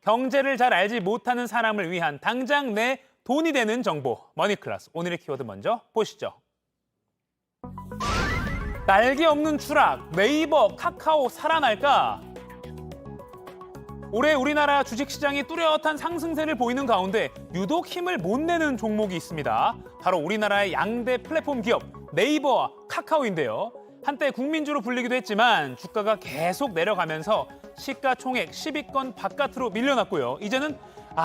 경제를 잘 알지 못하는 사람을 위한 당장 내 돈이 되는 정보. 머니클래스. 오늘의 키워드 먼저 보시죠. 날개 없는 추락. 네이버, 카카오 살아날까? 올해 우리나라 주식시장이 뚜렷한 상승세를 보이는 가운데 유독 힘을 못 내는 종목이 있습니다. 바로 우리나라의 양대 플랫폼 기업 네이버와 카카오인데요. 한때 국민주로 불리기도 했지만 주가가 계속 내려가면서 시가총액 10위권 바깥으로 밀려났고요. 이제는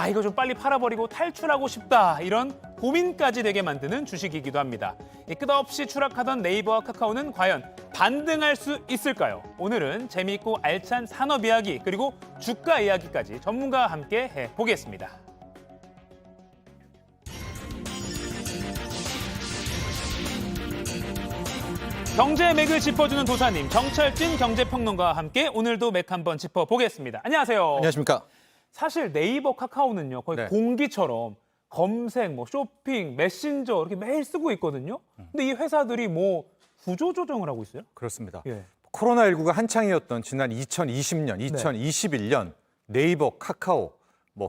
이거 좀 빨리 팔아버리고 탈출하고 싶다 이런 고민까지 되게 만드는 주식이기도 합니다. 끝없이 추락하던 네이버와 카카오는 과연 반등할 수 있을까요? 오늘은 재미있고 알찬 산업 이야기 그리고 주가 이야기까지 전문가와 함께 해보겠습니다. 경제의 맥을 짚어주는 도사님, 정철진 경제평론가와 함께 오늘도 맥 한번 짚어보겠습니다. 안녕하세요. 안녕하십니까. 사실 네이버, 카카오는요 거의 공기처럼 검색, 쇼핑, 메신저 이렇게 매일 쓰고 있거든요. 근데 이 회사들이 구조조정을 하고 있어요? 그렇습니다. 예. 코로나19가 한창이었던 지난 2020년, 2021년 네이버, 카카오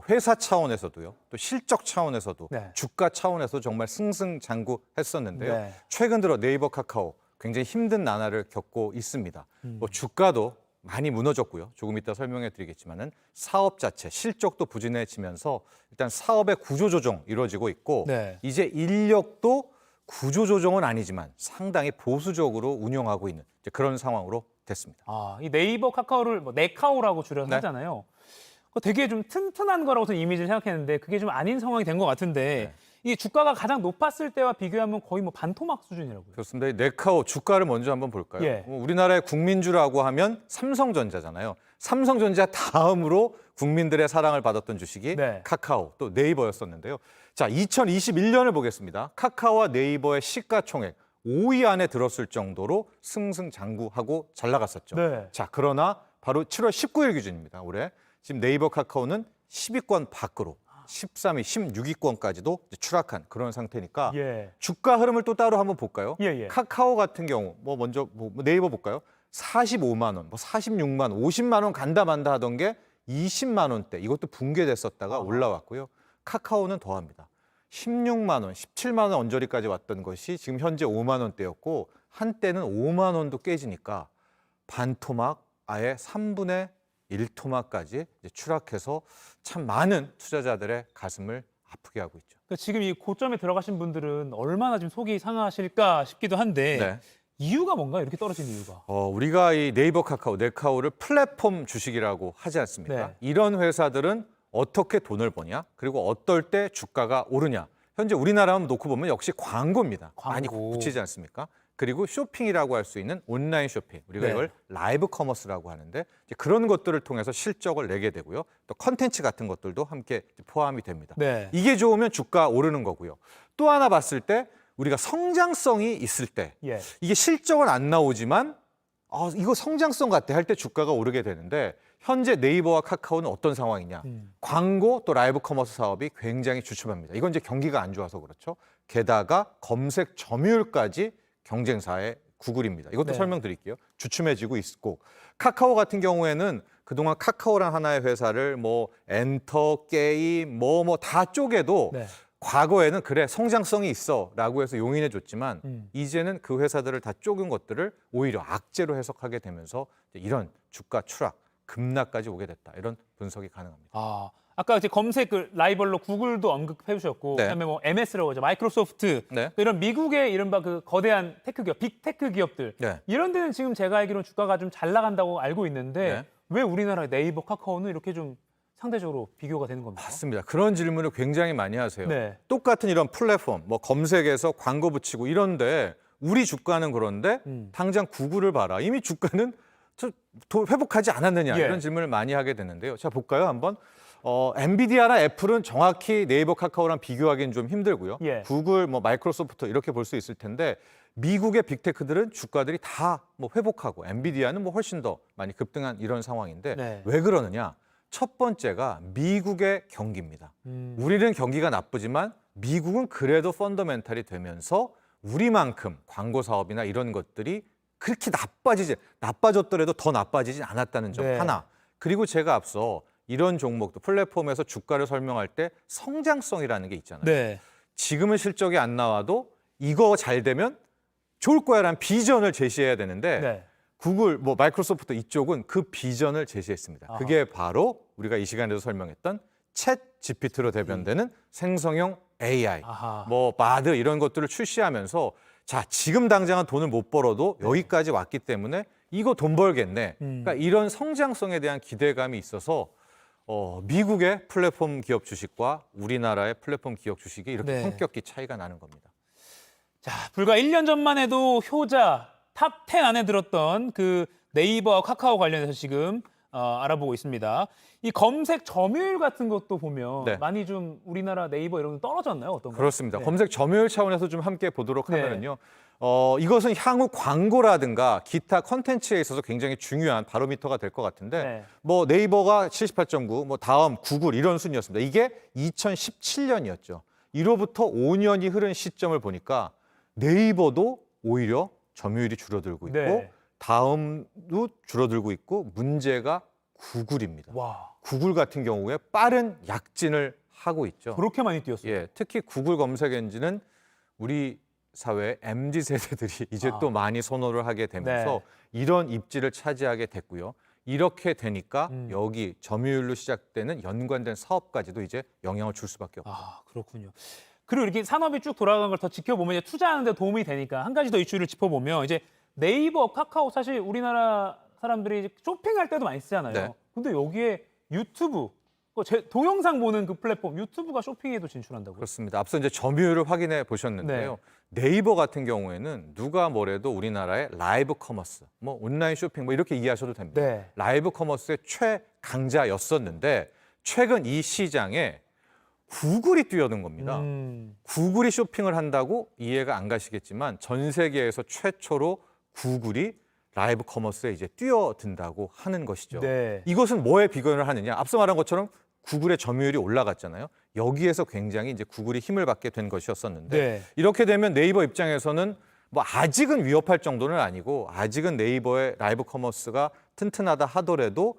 회사 차원에서도요. 또 실적 차원에서도 주가 차원에서 정말 승승장구했었는데요. 네. 최근 들어 네이버, 카카오 굉장히 힘든 나날을 겪고 있습니다. 주가도 많이 무너졌고요. 조금 이따 설명해 드리겠지만은 사업 자체, 실적도 부진해지면서 일단 사업의 구조조정 이루어지고 있고 이제 인력도 구조조정은 아니지만 상당히 보수적으로 운영하고 있는 그런 상황으로 됐습니다. 이 네이버, 카카오를 네카오라고 줄여서 하잖아요. 되게 좀 튼튼한 거라고 저는 이미지를 생각했는데 그게 좀 아닌 상황이 된 것 같은데 이 주가가 가장 높았을 때와 비교하면 거의 반토막 수준이라고요. 그렇습니다. 이 네카오 주가를 먼저 한번 볼까요? 예. 우리나라의 국민주라고 하면 삼성전자잖아요. 삼성전자 다음으로 국민들의 사랑을 받았던 주식이 카카오 또 네이버였었는데요. 자, 2021년을 보겠습니다. 카카오와 네이버의 시가총액 5위 안에 들었을 정도로 승승장구하고 잘 나갔었죠. 자, 그러나 바로 7월 19일 기준입니다. 올해 지금 네이버, 카카오는 10위권 밖으로 13위, 16위권까지도 추락한 그런 상태니까 주가 흐름을 또 따로 한번 볼까요? 카카오 같은 경우 먼저 네이버 볼까요? 45만 원, 46만 원, 50만 원 간다 만다 하던 게 20만 원대 이것도 붕괴됐었다가 올라왔고요. 카카오는 더합니다. 16만 원, 17만 원 언저리까지 왔던 것이 지금 현재 5만 원대였고 한때는 5만 원도 깨지니까 반토막 아예 3분의 1토막까지 추락해서 참 많은 투자자들의 가슴을 아프게 하고 있죠. 그러니까 지금 이 고점에 들어가신 분들은 얼마나 지금 속이 상하실까 싶기도 한데 이유가 뭔가요? 이렇게 떨어진 이유가? 우리가 이 네이버, 카카오, 네카오를 플랫폼 주식이라고 하지 않습니까? 이런 회사들은 어떻게 돈을 버냐? 그리고 어떨 때 주가가 오르냐? 현재 우리나라 한번 놓고 보면 역시 광고입니다. 많이 붙이지 않습니까? 그리고 쇼핑이라고 할 수 있는 온라인 쇼핑, 우리가 이걸 라이브 커머스라고 하는데 이제 그런 것들을 통해서 실적을 내게 되고요. 또 컨텐츠 같은 것들도 함께 포함이 됩니다. 이게 좋으면 주가 오르는 거고요. 또 하나 봤을 때 우리가 성장성이 있을 때 이게 실적은 안 나오지만 이거 성장성 같아 할 때 주가가 오르게 되는데 현재 네이버와 카카오는 어떤 상황이냐. 광고 또 라이브 커머스 사업이 굉장히 주춤합니다. 이건 이제 경기가 안 좋아서 그렇죠. 게다가 검색 점유율까지 경쟁사의 구글입니다. 이것도 설명드릴게요. 주춤해지고 있고 카카오 같은 경우에는 그동안 카카오란 하나의 회사를 엔터, 게임, 다 쪼개도 과거에는 그래 성장성이 있어라고 해서 용인해 줬지만 이제는 그 회사들을 다 쪼갠 것들을 오히려 악재로 해석하게 되면서 이런 주가 추락, 급락까지 오게 됐다. 이런 분석이 가능합니다. 아까 이제 검색 라이벌로 구글도 언급해 주셨고 그다음에 MS라고 하죠. 마이크로소프트 이런 미국의 이른바 거대한 테크 기업, 빅테크 기업들 이런 데는 지금 제가 알기로는 주가가 좀 잘 나간다고 알고 있는데 왜 우리나라의 네이버, 카카오는 이렇게 좀 상대적으로 비교가 되는 겁니까? 맞습니다. 그런 질문을 굉장히 많이 하세요. 똑같은 이런 플랫폼, 검색에서 광고 붙이고 이런데 우리 주가는 그런데 당장 구글을 봐라. 이미 주가는 회복하지 않았느냐 이런 질문을 많이 하게 되는데요. 자, 볼까요 한번? 엔비디아나 애플은 정확히 네이버, 카카오랑 비교하기는 좀 힘들고요. 구글, 마이크로소프트 이렇게 볼 수 있을 텐데 미국의 빅테크들은 주가들이 다 회복하고 엔비디아는 훨씬 더 많이 급등한 이런 상황인데 왜 그러느냐? 첫 번째가 미국의 경기입니다. 우리는 경기가 나쁘지만 미국은 그래도 펀더멘탈이 되면서 우리만큼 광고 사업이나 이런 것들이 그렇게 나빠졌더라도 더 나빠지지 않았다는 점 하나. 그리고 제가 앞서 이런 종목도 플랫폼에서 주가를 설명할 때 성장성이라는 게 있잖아요. 네. 지금은 실적이 안 나와도 이거 잘 되면 좋을 거야라는 비전을 제시해야 되는데 네. 구글, 뭐 마이크로소프트 이쪽은 그 비전을 제시했습니다. 아하. 그게 바로 우리가 이 시간에도 설명했던 챗 GPT로 대변되는 생성형 AI, 아하. 뭐 바드 이런 것들을 출시하면서 자, 지금 당장은 돈을 못 벌어도 여기까지 왔기 때문에 이거 돈 벌겠네. 그러니까 이런 성장성에 대한 기대감이 있어서 미국의 플랫폼 기업 주식과 우리나라의 플랫폼 기업 주식이 이렇게 네. 성격이 차이가 나는 겁니다. 자, 불과 1년 전만 해도 효자 탑 10 안에 들었던 그 네이버와 카카오 관련해서 지금 알아보고 있습니다. 이 검색 점유율 같은 것도 보면 네. 많이 좀 우리나라 네이버 이런 거 떨어졌나요? 어떤가요? 그렇습니다. 네. 검색 점유율 차원에서 좀 함께 보도록 네. 하면은요. 이것은 향후 광고라든가 기타 컨텐츠에 있어서 굉장히 중요한 바로미터가 될 것 같은데 네. 뭐 네이버가 78.9, 뭐 다음 구글 이런 순이었습니다. 이게 2017년이었죠. 이로부터 5년이 흐른 시점을 보니까 네이버도 오히려 점유율이 줄어들고 있고 네. 다음도 줄어들고 있고 문제가 구글입니다. 와, 구글 같은 경우에 빠른 약진을 하고 있죠. 그렇게 많이 뛰었어요. 예, 특히 구글 검색 엔진은 우리 사회 MZ 세대들이 이제 아. 또 많이 선호를 하게 되면서 네. 이런 입지를 차지하게 됐고요. 이렇게 되니까 음. 여기 점유율로 시작되는 연관된 사업까지도 이제 영향을 줄 수밖에 없죠. 아, 그렇군요. 그리고 이렇게 산업이 쭉 돌아가는 걸 더 지켜보면 이제 투자하는 데 도움이 되니까 한 가지 더 이슈를 짚어보면 이제 네이버, 카카오 사실 우리나라 사람들이 이제 쇼핑할 때도 많이 쓰잖아요. 네. 근데 여기에 유튜브, 제 동영상 보는 그 플랫폼 유튜브가 쇼핑에도 진출한다고요? 그렇습니다. 앞서 이제 점유율을 확인해 보셨는데요. 네이버 같은 경우에는 누가 뭐래도 우리나라의 라이브 커머스, 뭐 온라인 쇼핑 뭐 이렇게 이해하셔도 됩니다. 네. 라이브 커머스의 최강자였었는데 최근 이 시장에 구글이 뛰어든 겁니다. 구글이 쇼핑을 한다고 이해가 안 가시겠지만 전 세계에서 최초로 구글이 라이브 커머스에 이제 뛰어든다고 하는 것이죠. 네. 이것은 뭐에 비교를 하느냐? 앞서 말한 것처럼 구글의 점유율이 올라갔잖아요. 여기에서 굉장히 이제 구글이 힘을 받게 된 것이었었는데 네. 이렇게 되면 네이버 입장에서는 뭐 아직은 위협할 정도는 아니고 아직은 네이버의 라이브 커머스가 튼튼하다 하더라도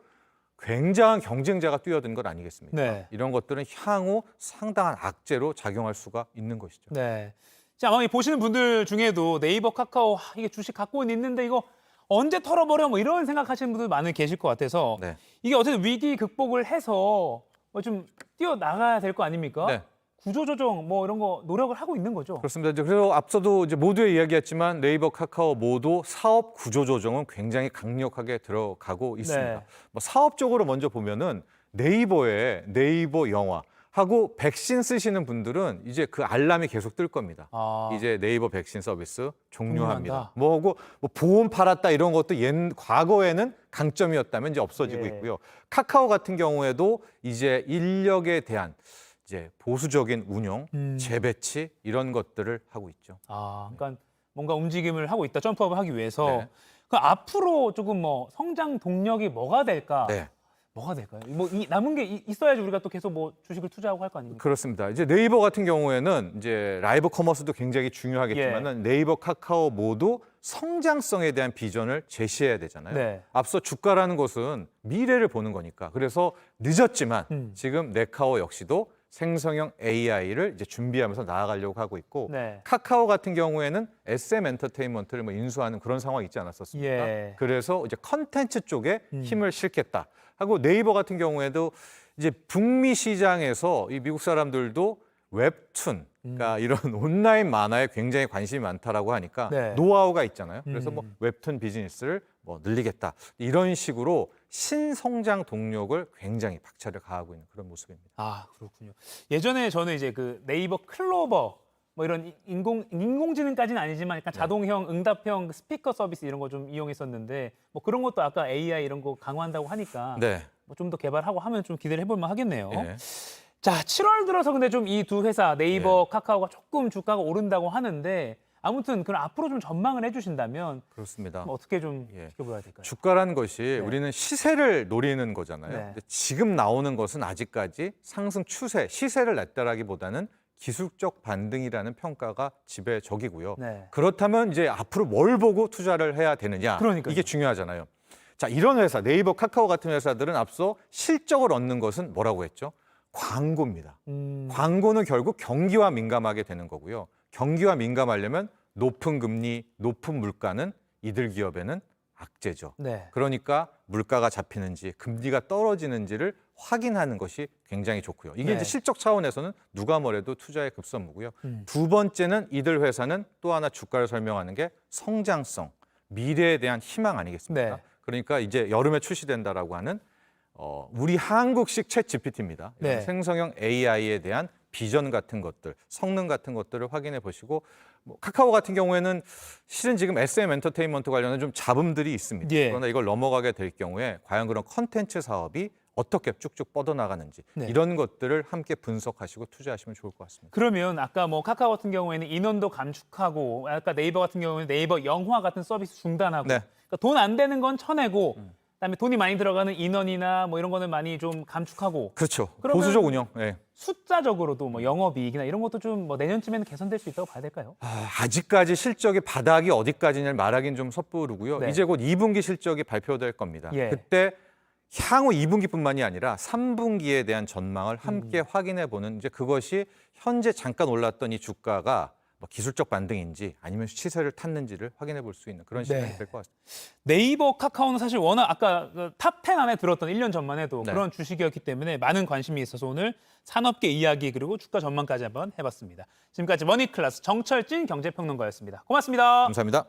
굉장한 경쟁자가 뛰어든 것 아니겠습니까? 네. 이런 것들은 향후 상당한 악재로 작용할 수가 있는 것이죠. 네. 자, 아마 이 보시는 분들 중에도 네이버, 카카오 이게 주식 갖고는 있는데 이거 언제 털어버려 뭐 이런 생각하시는 분들 많이 계실 것 같아서 네. 이게 어쨌든 위기 극복을 해서 좀 뛰어 나가야 될 거 아닙니까? 네. 구조조정 뭐 이런 거 노력을 하고 있는 거죠. 그렇습니다. 이제 그래서 앞서도 이제 모두의 이야기했지만 네이버, 카카오 모두 사업 구조 조정은 굉장히 강력하게 들어가고 있습니다. 네. 뭐 사업적으로 먼저 보면은 네이버의 네이버 영화 하고 백신 쓰시는 분들은 이제 그 알람이 계속 뜰 겁니다. 아. 이제 네이버 백신 서비스 종료합니다. 종료한다. 뭐고 뭐 보험 팔았다 이런 것도 과거에는 강점이었다면 이제 없어지고 예. 있고요. 카카오 같은 경우에도 이제 인력에 대한 이제 보수적인 운용, 재배치 이런 것들을 하고 있죠. 아, 그러니까 뭔가 움직임을 하고 있다. 점프업을 하기 위해서. 네. 그럼 앞으로 조금 뭐 성장 동력이 뭐가 될까? 네. 뭐가 될까요? 뭐 남은 게 있어야지 우리가 또 계속 뭐 주식을 투자하고 할 거 아닙니까? 그렇습니다. 이제 네이버 같은 경우에는 이제 라이브 커머스도 굉장히 중요하겠지만은 네이버, 카카오 모두 성장성에 대한 비전을 제시해야 되잖아요. 네. 앞서 주가라는 것은 미래를 보는 거니까. 그래서 늦었지만 지금 네카오 역시도 생성형 AI를 이제 준비하면서 나아가려고 하고 있고 네. 카카오 같은 경우에는 SM 엔터테인먼트를 뭐 인수하는 그런 상황이 있지 않았었습니까? 예. 그래서 이제 컨텐츠 쪽에 힘을 실겠다 하고 네이버 같은 경우에도 이제 북미 시장에서 이 미국 사람들도 웹툰, 그러니까 이런 온라인 만화에 굉장히 관심이 많다라고 하니까 네. 노하우가 있잖아요. 그래서 뭐 웹툰 비즈니스를 뭐 늘리겠다 이런 식으로 신성장 동력을 굉장히 박차를 가하고 있는 그런 모습입니다. 아, 그렇군요. 예전에 저는 이제 그 네이버 클로버 뭐 이런 인공지능까지는 아니지만 약간 자동형, 응답형 스피커 서비스 이런 거 좀 이용했었는데 뭐 그런 것도 아까 AI 이런 거 강화한다고 하니까 네. 뭐 좀 더 개발하고 하면 좀 기대를 해볼 만 하겠네요. 예. 자, 7월 들어서 근데 좀 이 두 회사 네이버, 예. 카카오가 조금 주가가 오른다고 하는데 아무튼 그럼 앞으로 좀 전망을 해주신다면 그렇습니다. 뭐 어떻게 좀 예. 지켜봐야 될까요? 주가라는 것이 우리는 시세를 노리는 거잖아요. 네. 근데 지금 나오는 것은 아직까지 상승 추세, 시세를 냈다라기보다는 기술적 반등이라는 평가가 지배적이고요. 네. 그렇다면 이제 앞으로 뭘 보고 투자를 해야 되느냐 그러니까요. 이게 중요하잖아요. 자, 이런 회사, 네이버, 카카오 같은 회사들은 앞서 실적을 얻는 것은 뭐라고 했죠? 광고입니다. 광고는 결국 경기와 민감하게 되는 거고요. 경기와 민감하려면 높은 금리, 높은 물가는 이들 기업에는 악재죠. 네. 그러니까 물가가 잡히는지 금리가 떨어지는지를 확인하는 것이 굉장히 좋고요. 이게 네. 이제 실적 차원에서는 누가 뭐래도 투자의 급선무고요. 두 번째는 이들 회사는 또 하나 주가를 설명하는 게 성장성, 미래에 대한 희망 아니겠습니까? 네. 그러니까 이제 여름에 출시된다라고 하는 우리 한국식 챗 GPT입니다. 네. 생성형 AI에 대한 비전 같은 것들, 성능 같은 것들을 확인해 보시고 뭐 카카오 같은 경우에는 실은 지금 SM 엔터테인먼트 관련한 좀 잡음들이 있습니다. 예. 그러나 이걸 넘어가게 될 경우에 과연 그런 컨텐츠 사업이 어떻게 쭉쭉 뻗어나가는지 네. 이런 것들을 함께 분석하시고 투자하시면 좋을 것 같습니다. 그러면 아까 뭐 카카오 같은 경우에는 인원도 감축하고 아까 네이버 같은 경우에는 네이버 영화 같은 서비스 중단하고 네. 그러니까 돈 안 되는 건 쳐내고 그다음에 돈이 많이 들어가는 인원이나 뭐 이런 거는 많이 좀 감축하고 그렇죠. 그러면- 보수적 운영. 네. 숫자적으로도 뭐 영업이익이나 이런 것도 좀 뭐 내년쯤에는 개선될 수 있다고 봐야 될까요? 아직까지 실적의 바닥이 어디까지냐를 말하기는 좀 섣부르고요. 네. 이제 곧 2분기 실적이 발표될 겁니다. 예. 그때 향후 2분기뿐만이 아니라 3분기에 대한 전망을 함께 확인해 보는 이제 그것이 현재 잠깐 올랐던 이 주가가 뭐 기술적 반등인지 아니면 시세를 탔는지를 확인해 볼 수 있는 그런 시간이 네. 될 것 같습니다. 네이버, 카카오는 사실 워낙 아까 그 탑10 안에 들었던 1년 전만 해도 네. 그런 주식이었기 때문에 많은 관심이 있어서 오늘 산업계 이야기 그리고 주가 전망까지 한번 해봤습니다. 지금까지 머니클래스 정철진 경제평론가였습니다. 고맙습니다. 감사합니다.